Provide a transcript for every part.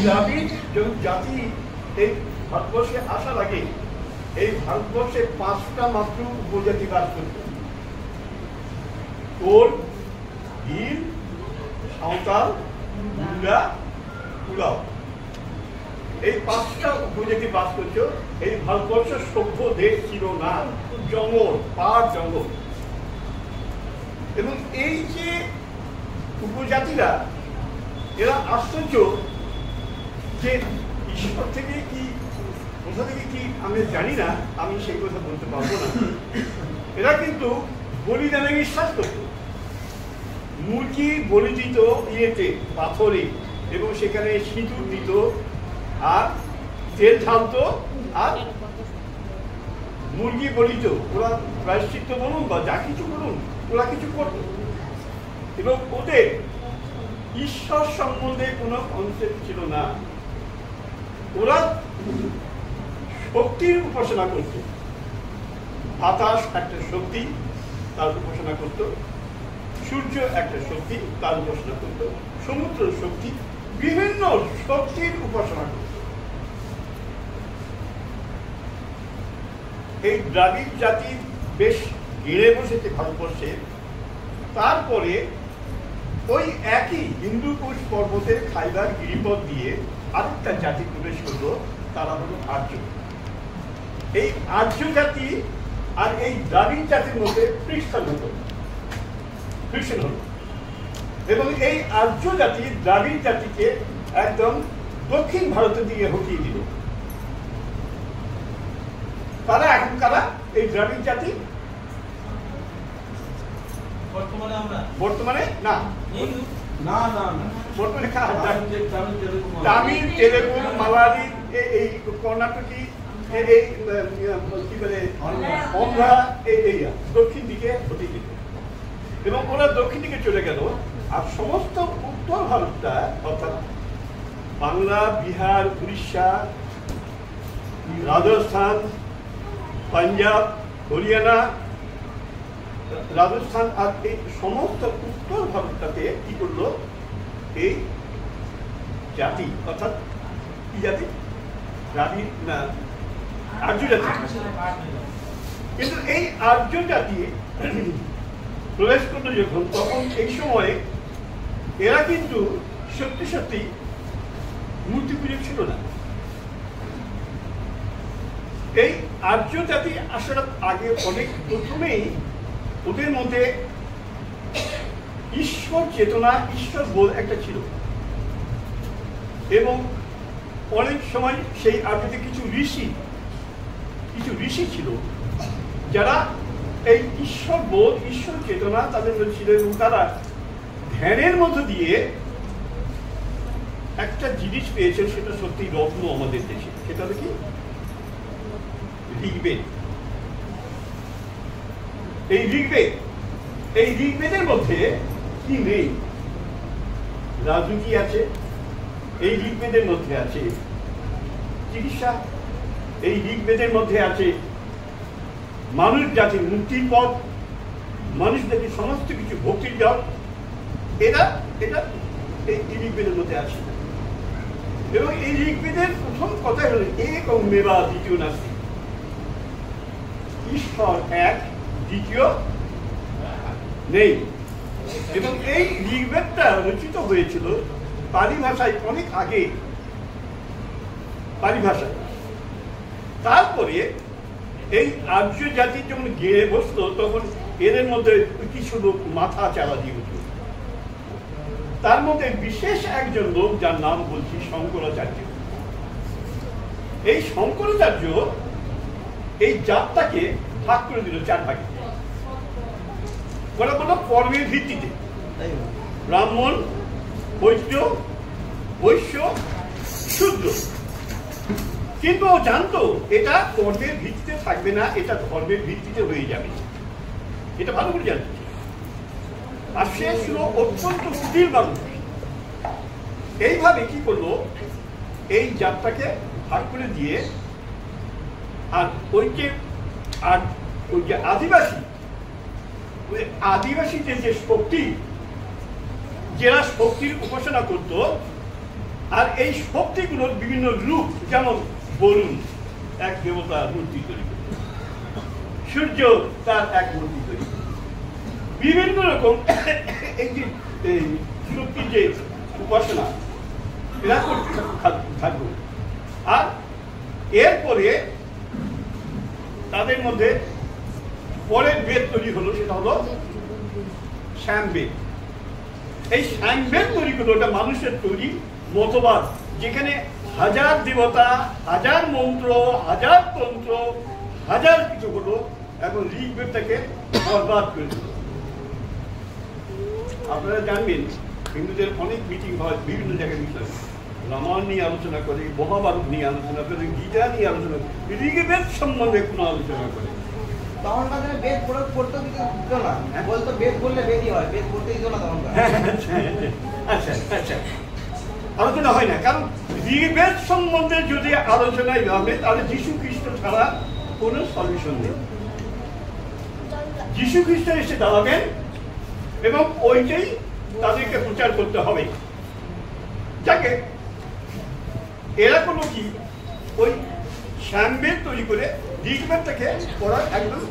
দ্রাবিড় জাতি এই ভারতবর্ষে আসার আগে এই ভারতবর্ষে 5টা মাত্র উপজাতি বাস করত। কোল, ভীল, সাঁওতাল, মুন্ডা, কুড়াও, এই 5টা উপজাতি বাস করছে। এই ভারতবর্ষ সভ্য দেশ ছিল না, জঙ্গল, পাহাড় জঙ্গল। এবং এই যে উপজাতিরা, এরা আশ্চর্য যে ঈশ্বর থেকে কি, কোথা থেকে কি আমি জানি না, আমি সেই কথা বলতে পারবো না। এরা কিন্তু বলিদানে বিশ্বাস করত। মুরগি বলি দিত ইয়েতে, পাথরে, এবং সেখানে সিঁদুর দিত আর তেল ঢালতো আর মুরগি বলিত। ওরা প্রায়শ্চিত্ত বলুন বা যা কিছু বলুন, ওরা কিছু করত। এবং ওদের ঈশ্বর সম্বন্ধে কোনো কনসেপ্ট ছিল না। ওরা শক্তির উপাসনা করত। বাতাস একটা শক্তি, তার উপাসনা করত। সূর্য একটা শক্তি, তার উপাসনা করত। সমুদ্র শক্তি, বিভিন্ন শক্তির উপাসনা করত। এই দ্রাবিড় জাতি বেশ গেড়ে বসেছে ভারতবর্ষে। তারপরে ওই একই হিন্দুকুশ পর্বতের খাইবার গিরিপথ দিয়ে আরেকটা জাতি প্রবেশ করলো, তারা হলো আর্য। এই আর্য জাতি আর এই দ্রাবিড় জাতির মধ্যে ফ্রিকশন হলো। এবং এই আর্য জাতি দ্রাবিড় জাতিকে একদম দক্ষিণ ভারতের দিকে হটিয়ে দিল। তারা এখন কারা এই দ্রাবিড় জাতি? বর্তমানে না, বর্তমানে তামিল, তেলেগু, মালায়ালি, এই কর্ণাটকি, এই কি বলে অন্ধ্রা, এই দক্ষিণ দিকে হটিয়ে দিল। এবং ওরা দক্ষিণ দিকে চলে গেল। আর সমস্ত উত্তর ভারতটা, অর্থাৎ বাংলা, বিহার, উড়িষ্যা, রাজস্থান, পাঞ্জাব, হরিয়ানা, রাজস্থান, আর এই সমস্ত উত্তর ভারতটাতে কি করলো এই জাতি, অর্থাৎ কি জাতি? দ্রাবিড় না, আর্য জাতি। কিন্তু এই আর্য জাতি প্রবেশ করলো যখন, তখন এই সময়ে এরা কিন্তু সত্যি সত্যি মূর্তি পুজো ছিল না। এই আর্য জাতি আসার আগে অনেক প্রথমেই ওদের মধ্যে ঈশ্বর চেতনা, ঈশ্বর বোধ একটা ছিল। এবং অনেক সময় সেই আর্যতে কিছু ঋষি ছিল যারা এই ঈশ্বর বোধ, ঈশ্বর চেতনা তাদের মধ্যে ছিল। এবং তারা ধ্যানের মধ্য দিয়ে একটা জিনিস পেয়েছেন, সেটা সত্যি রত্ন আমাদের দেশে। সেটা হলো কি? ঋগ্বেদ। এই ঋগ্বেদের মধ্যে কি নেই? রাজনীতি আছে, এই ঋগ্বেদের মধ্যে আছে চিকিৎসা, এই ঋগ্বেদের মধ্যে আছে মানুষ জাতির মুক্তির পথ, মানুষ জাতির সমস্ত কিছু ভক্তির জল। এটা এই ঋগ্বেদের মধ্যে আছে। এবং এই ঋগ্বেদের প্রথম কথাই হল এক মেবা দ্বিতীয় নাস্তি। ঈশ্বর এক, দ্বিতীয় নেই। এবং এই ঋগ্বেদটা রচিত হয়েছিল পালি ভাষায় অনেক আগে, পালি ভাষায়। তারপরে এই আর্য জাতি যখন গেড়ে বসলো, তখন এদের মধ্যে কিছু লোক মাথা চালা দিয়ে উঠল। তার মধ্যে বিশেষ একজন লোক, যার নাম বলছি শঙ্করাচার্য। এই শঙ্করাচার্য এই জাতটাকে ভাগ করে দিল 4 ভাগে। ওরা বলল কর্মের ভিত্তিতে, ব্রাহ্মণ, বৈশ্য, শূদ্র। কিন্তু ও জানতো এটা কর্মের ভিত্তিতে থাকবে না, এটা ধর্মের ভিত্তিতে হয়ে যাবে। এটা ভালো করে জানতো। আর সে ছিল অত্যন্ত সুধীর মানুষ। এইভাবে কি করলো, এই জাতটাকে ভাগ করে দিয়ে, আর ওই যে আদিবাসীদের যে শক্তি, যারা শক্তির উপাসনা করত, আর এই শক্তিগুলোর বিভিন্ন রূপ, যেমন বরুণ এক দেবতার মূর্তি তৈরি করত, সূর্য তার এক মূর্তি তৈরি করত, বিভিন্ন রকম এই যে শক্তির যে উপাসনা এরা করতে থাকবে। আর এরপরে তাদের মধ্যে পরের বেদ তৈরি হলো, সেটা হলো শ্যামবেদ। এই শ্যামবেদ তৈরি করলো, ওটা মানুষের তৈরি মতবাদ, যেখানে হাজার দেবতা, হাজার মন্ত্র, হাজার তন্ত্র, হাজার কিছু হলো, এবং ঋগ্বেদটাকে বরবাদ করে দিল। আপনারা জানবেন হিন্দুদের অনেক মিটিং হয় বিভিন্ন জায়গায়, বিষয় রামায়ণ নিয়ে আলোচনা করে, মহাভারত নিয়ে আলোচনা করে, গীতা নিয়ে আলোচনা করে, ঋগ্বেদ সম্বন্ধে কোনো আলোচনা করে। তখনকার দিনে বেদ প্রয়োগ করতে দিত না, বলতো বেদ বললে বেদই হয়, বেদ করতে দিত না তখনকার। আচ্ছা আচ্ছা, আলোচনা হয় না, কারণ ঋগ্বেদ সম্বন্ধে যদি আলোচনায় হবে তাহলে যীশু খ্রিস্ট ছাড়া কোনো সলিউশন নেই। যীশু খ্রিস্ট এসে দাঁড়াবেন এবং ওইটাই তাদেরকে প্রচার করতে হবে। যাকে এরা কোনো কি ওই শ্যামবেদ তৈরি করে ঋগ্বেদটাকে ওরা একদম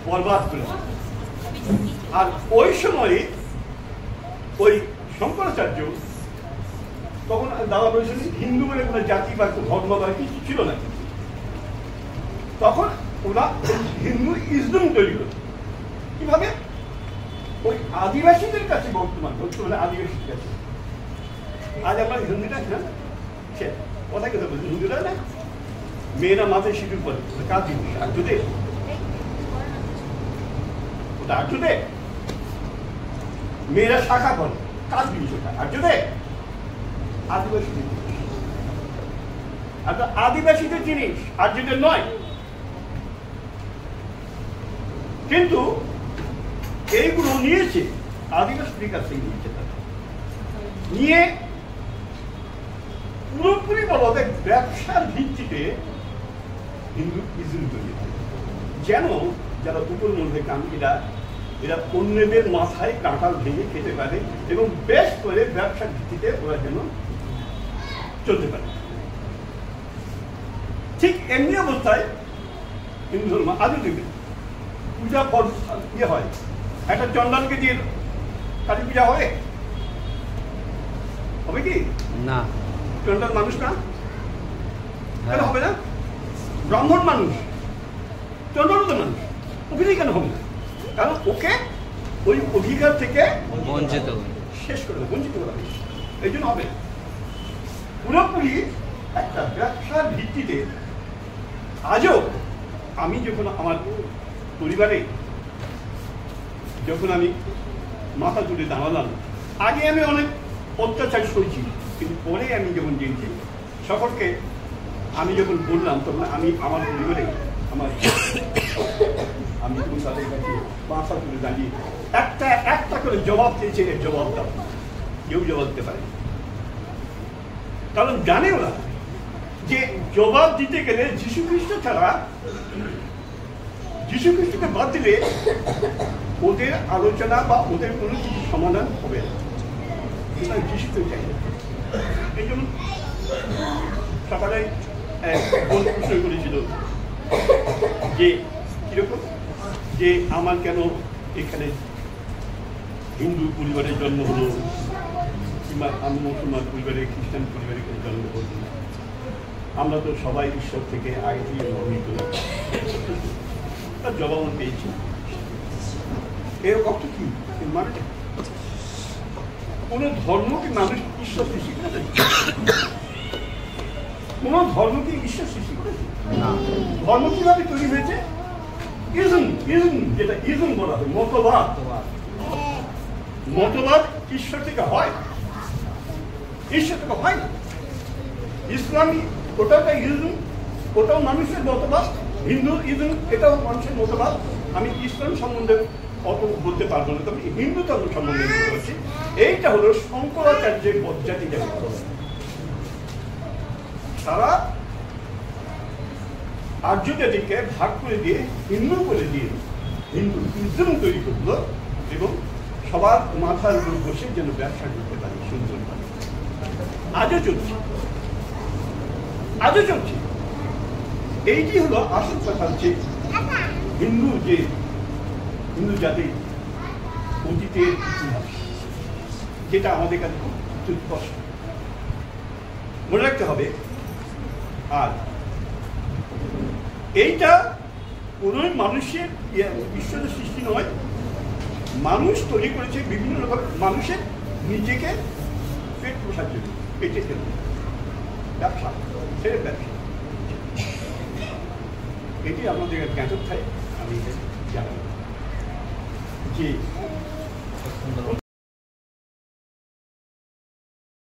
বরবাদ করেছে। আর ওই সময়ে ওই শঙ্করাচার্য তখন দাদা বলেছেন হিন্দু বলে কোনো জাতি বা ধর্ম বা কিছু ছিল না, তখন ওরা হিন্দু ইসলাম তৈরি করে। কিভাবে? ওই আদিবাসীদের কাছে, বর্তমানে আদিবাসীদের কাছে, আজ আমরা হিন্দুরা না সে কথা কথা বলছি, হিন্দুরা না মেয়েরা মাথায় সিঁদুর পরে, কাজ জিনিস আর্যদের, ওটা আর্যদের। মেয়েরা শাখা করে, কাজ জিনিস ওটা আর্যদের, আদিবাসীদের জিনিস। আদিবাসীদের জিনিস আর্যদের নয়। কিন্তু এইগুলো নিয়েছে আদিবাসীদের কাছে, নিয়েছে তারা নিয়ে পুরোপুরি বলা যায় ব্যবসার ভিত্তিতে হিন্দু ইজম তৈরি হয়, যেন যারা উপর মধ্যে কামকিরা এরা অন্যদের মাথায় কাঁঠাল ভেঙে খেতে পারে এবং বেশ করে ব্যবসার ভিত্তিতে ওরা যেন চলতে পারে। ঠিক এমনি অবস্থায় হিন্দু ধর্ম আজও দেখবেন পূজা ইয়ে হয়, একটা চন্দনকে দিয়ে কালী পূজা হবে, হবে কি না? চন্দন মানুষ না, কেন হবে না? ব্রাহ্মণ মানুষ, চন্দন তো মানুষ, ওকে কেন হবে না? কারণ ওকে ওই অধিকার থেকে বঞ্চিত শেষ করে বঞ্চিত করা হয়েছে, এই জন্য হবে না। পুরোপুরি একটা ব্যবসার ভিত্তিতে আজও আমি যখন আমার পরিবারে যখন আমি মাথা তুলে দাঁড়ালাম, আগে আমি অনেক অত্যাচার সইছি, কিন্তু পরে আমি যখন জেনেছি সকলকে আমি যখন বললাম, তখন আমি আমার পরিবারে আমি যখন তাদের কাছে মাথা তুলে দাঁড়িয়ে একটা করে জবাব চেয়েছে, এর জবাব দাও, কেউ জবাব দিতে পারে, কারণ জানে ওরা যে জবাব দিতে গেলে যীশু খ্রিস্ট ছাড়া, যীশু খ্রিস্টকে বাদ দিলে ওদের আলোচনা বা ওদের কোনো কিছু সমাধান হবে না। যিশুকে চাই না। এই জন্য সকালে প্রশ্ন করেছিল যে কিরকম, যে আমার কেন এখানে হিন্দু পরিবারের জন্ম হলো, কিংবা আমি মুসলমান পরিবারে, খ্রিস্টান পরিবারে জন্ম হলো, আমরা তো সবাই ঈশ্বর থেকে আগে থেকে অভিহিত, তার জবাব পেয়েছি। এর অর্থ কি? মানে কোন ধর্ম কি মানুষ ঈশ্বর সৃষ্টি করেছে? কোন ধর্ম কি ঈশ্বর সৃষ্টি করেছে? ধর্ম কিভাবে তৈরি হয়েছে? ইজম, যেটা ইজম বলা হয়, মতবাদ। মতবাদ ঈশ্বর থেকে হয়, ঈশ্বর থেকে হয় না। ইসলামী ওটাও ইজম, ওটাও মানুষের মতবাদ। হিন্দু ইজম, এটাও মানুষের মতবাদ। আমি ইসলাম সম্বন্ধে অত বলতে পারবো না, তবে হিন্দু ধর্ম সম্বন্ধে বলতে পারছি। এইটা হলো শঙ্করাচার্যের পদ্ধতি। তারা আর্য জাতিকে ভাগ করে দিয়ে হিন্দু করে দিয়ে হিন্দু ইজম তৈরি করলো এবং সবার মাথার উপর বসে যেন ব্যবসা করতে পারে সুন্দরভাবে। আজও চলছে, আজও চলছে। এইটি হলো আসল কথা, হচ্ছে হিন্দু জাতির অতীতের ইতিহাস, যেটা আমাদের কাছে খুব স্পষ্ট মনে রাখতে হবে। আর এইটা কোন মানুষের ঈশ্বরের সৃষ্টি নয়, মানুষ তৈরি করেছে বিভিন্ন রকম মানুষের নিজেকে পেট পোষার জন্য, পেটে ফেলবে, ব্যবসা, ছেড়ে ব্যবসা। এটি আমাদের জ্ঞাতক থাকে। আমি জানাবো যে